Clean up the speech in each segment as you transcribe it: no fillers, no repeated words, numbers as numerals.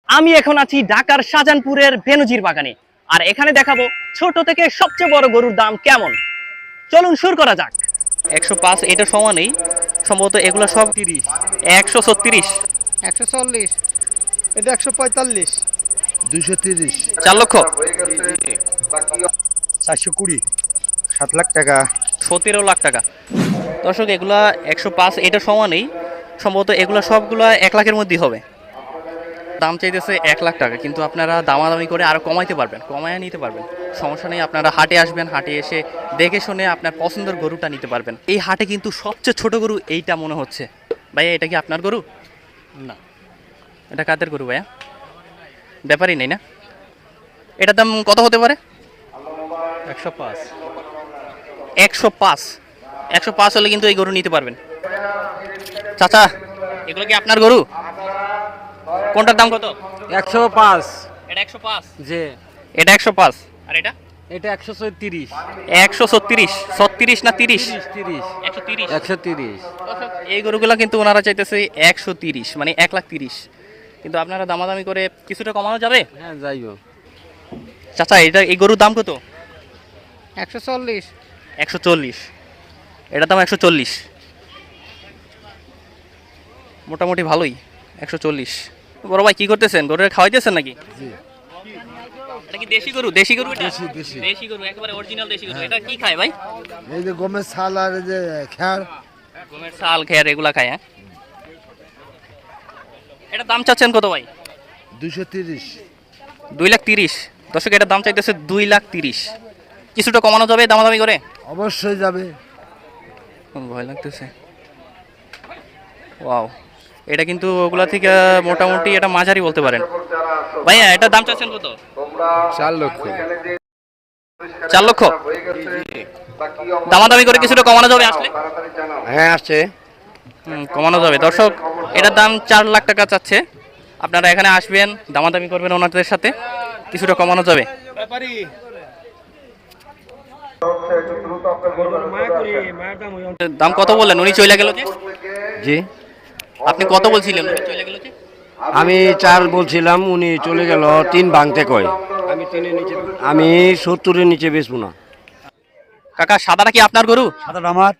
আমি এখন আছি ঢাকার শাহজাহানপুরের বেনজির বাগানে, আর এখানে দেখাবো ছোট থেকে সবচেয়ে বড় গরুর দাম কেমন। চলুন শুরু করা যাক। 105 এটা সমানই সম্ভবত, এগুলো সব 30, 136, 140, এটা 145, 230, 4 লক্ষ, 420, 7 লাখ টাকা, 17 লাখ টাকা। দর্শক এগুলা 105 এটা সমানই সম্ভবত, এগুলো সবগুলা 1 লাখের মধ্যেই হবে। দাম চাইতেছে 1 লাখ টাকা, কিন্তু আপনারা দামাদামি করে আরো কমাইতে পারবেন, কমায় নিতে পারবেন, সমস্যা নেই। আপনারা হাটে আসবেন, হাটে এসে দেখে শুনে আপনার পছন্দের গরুটা নিতে পারবেন। এই হাটে কিন্তু সবচেয়ে ছোট গরু এইটা মনে হচ্ছে। ভাইয়া এটা কি আপনার গরু? না, এটা কাদের গরু ভাইয়া? ব্যাপারই নেই না? এটার দাম কত হতে পারে? 105, 105, 105 হলে কিন্তু এই গরু নিতে পারবেন। চাচা এগুলো কি আপনার গরু? কোনটার দাম কত? 105, এটা 105, যে এটা 105, আর এটা এটা 134, 136, 36 না 30? 30, 130। 130, এই গরুগুলো কিন্তু ওনারা চাইতেছে 130, মানে 1,30,000। কিন্তু আপনারা দামাদামি করে কিছুটা কমানো যাবে? হ্যাঁ যাইব। চাচা এটা এই গরুর দাম কত? 140, 140, এটার দাম 140, মোটামুটি ভালোই। 140। বড় ভাই কি করতেছেন? গরুরে খাওয়াইতেছেন নাকি? এটা কি দেশি গরু? দেশি গরু এটা? দেশি। দেশি গরু, একেবারে অরিজিনাল দেশি গরু। এটা কি খায় ভাই? এই যে গমের ছাল আর এই যে খ্যার, গমের চাল, খেয়ার এগুলা খায়। হ্যাঁ, এটা দাম চাচ্ছেন কত ভাই? 230, 2,30,000। দর্শক এটার দাম চাইতেছে 2,30,000। কিছুটা কমানো যাবে দামাদামি করে? অবশ্যই যাবে। ভয় লাগতেছে। ওয়াও, এটা কিন্তু ওগুলা থেকে মোটামুটি এটা মাঝারি বলতে পারেন। ভাইয়া এটার দাম চাচ্ছেন কত? 4 লক্ষ, 4 লক্ষ। দামাদামি করে কিছুটা কমানো যাবে আসলে? হ্যাঁ আছে। কমানো যাবে। দর্শক এটার দাম 4 লাখ টাকা চাচ্ছে। আপনারা এখানে আসবেন, দামাদামি করবেন ওনাদের সাথে, কিছুটা কমানো যাবে। দাম কত বললেন? উনি চলে গেল যে? জি, আপনি কত বলছিলেন? উনি চলে গেল যে? আমি 4 বলছিলাম, উনি চলে গেল 3 ভাঙতে কয়। আমি 70-এর নিচে বেচবো না। কাকা সাদাটা কি আপনার গরু? সাদাটা আমার,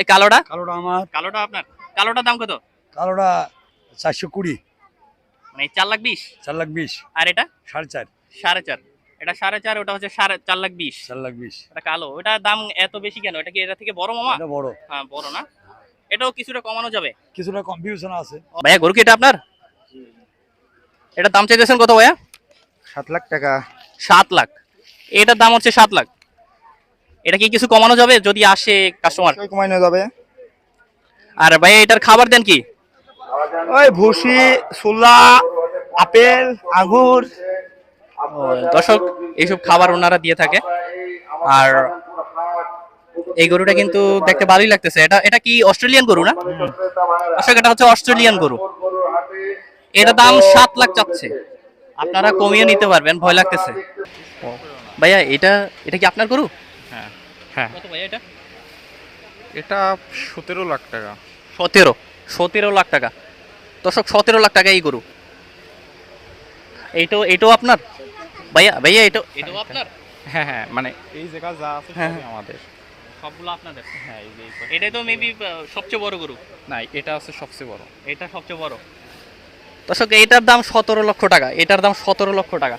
এই কালোটা? কালোটা আমার, কালোটা আপনার? কালোটার দাম কত? কালোটা 420, মানে 4,20,000। 4,20,000, আর এটা 4.5, 4.5, এটা 4.5, ওটা হচ্ছে 4,20,000। 4,20,000। এটা কালো, ওটা দাম এত বেশি কেন? এটা কি এটা থেকে বড় মামা? এটা বড়, হ্যাঁ বড় না? এটাও কিছুটা কমানো যাবে। কিছুটা কনফিউশন আছে। ভাইয়া গরু কি এটা আপনার? এটার দাম চাইতেছেন কত ভাইয়া? 7 লাখ টাকা, 7 লাখ। এটার দাম হচ্ছে 7 লাখ। এটা কি কিছু কমানো যাবে যদি আসে কাস্টমার? কমানো যাবে। আর ভাইয়া এটার খাবার দেন কি? ওই ভুসি, ছোলা, আপেল, আঙ্গুর। দর্শক এইসব খাবার ওনারা দিয়ে থাকে। আর এই গরুটা কিন্তু দেখতে ভালোই লাগতেছে। এটা এটা কি অস্ট্রেলিয়ান গরু না? দর্শক এটা হচ্ছে অস্ট্রেলিয়ান গরু। এটা দাম 7 লাখ চাচ্ছে। আপনারা কমিয়ে নিতে পারবেন, ভয় লাগতেছে। ভাইয়া এটা এটা কি আপনার গরু? হ্যাঁ হ্যাঁ, কত ভাইয়া এটা? এটা 17 লাখ টাকা। 17 লাখ টাকা। দর্শক 17 লাখ টাকা এই গরু। এইটাও আপনার? ভাইয়া ভাইয়া এটাও আপনার? হ্যাঁ হ্যাঁ, মানে এই জায়গা যা আছে হ্যাঁ, সবই আমাদের। সবগুলো আপনাদের? হ্যাঁ, এই যে এটাই তো মেবি সবচেয়ে বড় গরু। না, এটা হচ্ছে সবচেয়ে বড়। এটা সবচেয়ে বড়। দর্শক এটার দাম 17 লক্ষ টাকা। এটার দাম 17 লক্ষ টাকা।